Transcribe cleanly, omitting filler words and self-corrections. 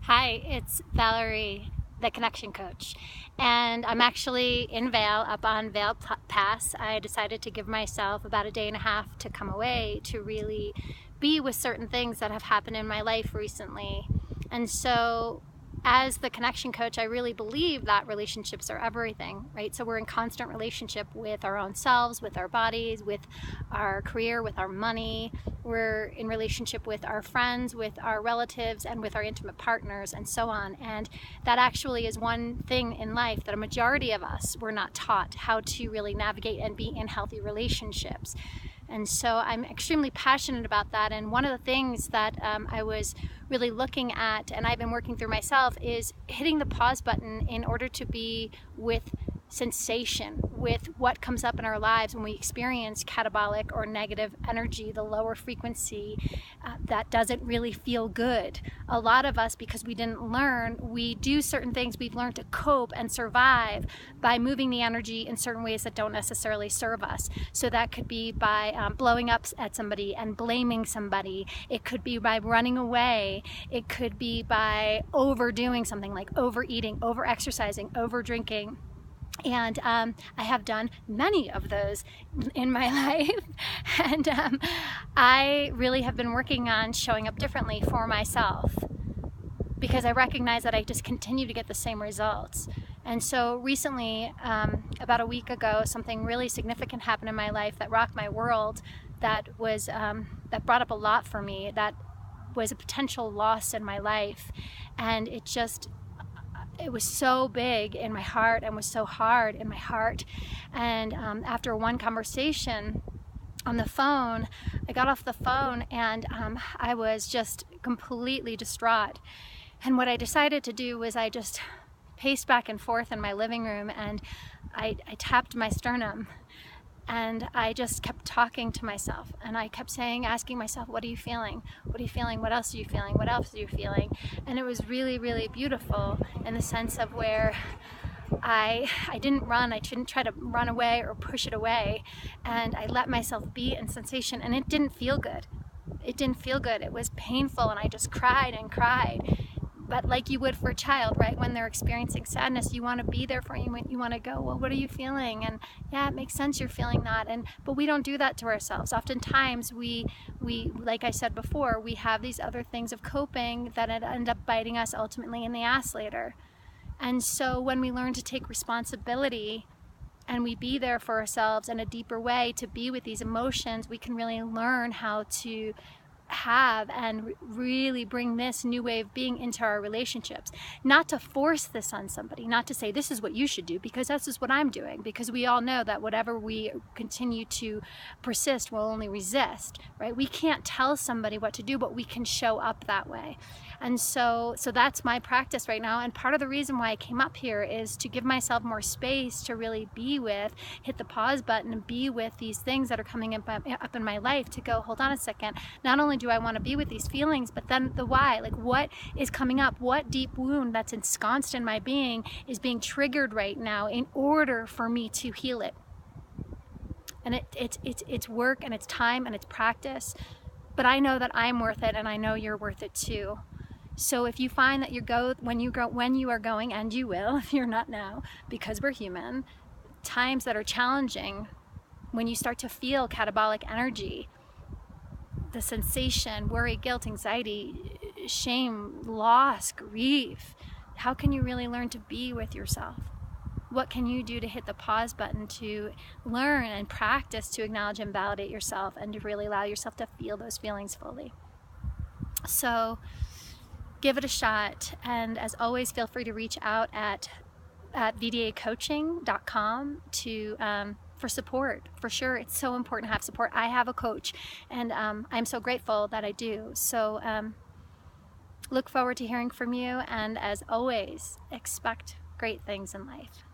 Hi, it's Valerie, the connection coach, and I'm actually in Vail, up on Vail Pass. I decided to give myself about a day and a half to come away to really be with certain things that have happened in my life recently. And so as the connection coach, I really believe that relationships are everything, right? So we're in constant relationship with our own selves, with our bodies, with our career, with our money. We're in relationship with our friends, with our relatives, and with our intimate partners, and so on. And that actually is one thing in life that a majority of us were not taught how to really navigate and be in healthy relationships. And so I'm extremely passionate about that. And one of the things that I was really looking at, and I've been working through myself, is hitting the pause button in order to be with sensation, with what comes up in our lives when we experience catabolic or negative energy, the lower frequency that doesn't really feel good. A lot of us, because we didn't learn, we do certain things, we've learned to cope and survive by moving the energy in certain ways that don't necessarily serve us. So that could be by blowing up at somebody and blaming somebody. It could be by running away. It could be by overdoing something like overeating, over-exercising, over-drinking. And I have done many of those in my life. And I really have been working on showing up differently for myself, because I recognize that I just continue to get the same results. And so recently, about a week ago, something really significant happened in my life that rocked my world, that brought up a lot for me, that was a potential loss in my life. And it was so big in my heart and was so hard in my heart. And after one conversation on the phone, I got off the phone and I was just completely distraught. And what I decided to do was I just paced back and forth in my living room, and I tapped my sternum. And I just kept talking to myself, and I kept asking myself, what are you feeling? What are you feeling? What else are you feeling? What else are you feeling? And it was really, really beautiful in the sense of where I didn't run. I didn't try to run away or push it away. And I let myself be in sensation, and it didn't feel good. It didn't feel good. It was painful, and I just cried and cried. But like you would for a child, right? When they're experiencing sadness, you want to be there for you. You want to go, well, what are you feeling? And yeah, it makes sense you're feeling that. But we don't do that to ourselves. Oftentimes we, like I said before, we have these other things of coping that end up biting us ultimately in the ass later. And so when we learn to take responsibility and we be there for ourselves in a deeper way to be with these emotions, we can really learn how to have and really bring this new way of being into our relationships. Not to force this on somebody, not to say this is what you should do because this is what I'm doing, because we all know that whatever we continue to persist will only resist, right? We can't tell somebody what to do, but we can show up that way. And so that's my practice right now. And part of the reason why I came up here is to give myself more space to really be with, hit the pause button and be with these things that are coming up in my life, to go, hold on a second. Not only do I want to be with these feelings, but then the why, like what is coming up, what deep wound that's ensconced in my being is being triggered right now in order for me to heal it. And it's work and it's time and it's practice, but I know that I'm worth it, and I know you're worth it too. So if you find that when you are going, and you will if you're not now, because we're human, times that are challenging, when you start to feel catabolic energy, the sensation, worry, guilt, anxiety, shame, loss, grief, how can you really learn to be with yourself? What can you do to hit the pause button, to learn and practice to acknowledge and validate yourself, and to really allow yourself to feel those feelings fully? So give it a shot, and as always, feel free to reach out at vdacoaching.com for support. For sure, it's so important to have support. I have a coach, and I'm so grateful that I do. So look forward to hearing from you, and as always, expect great things in life.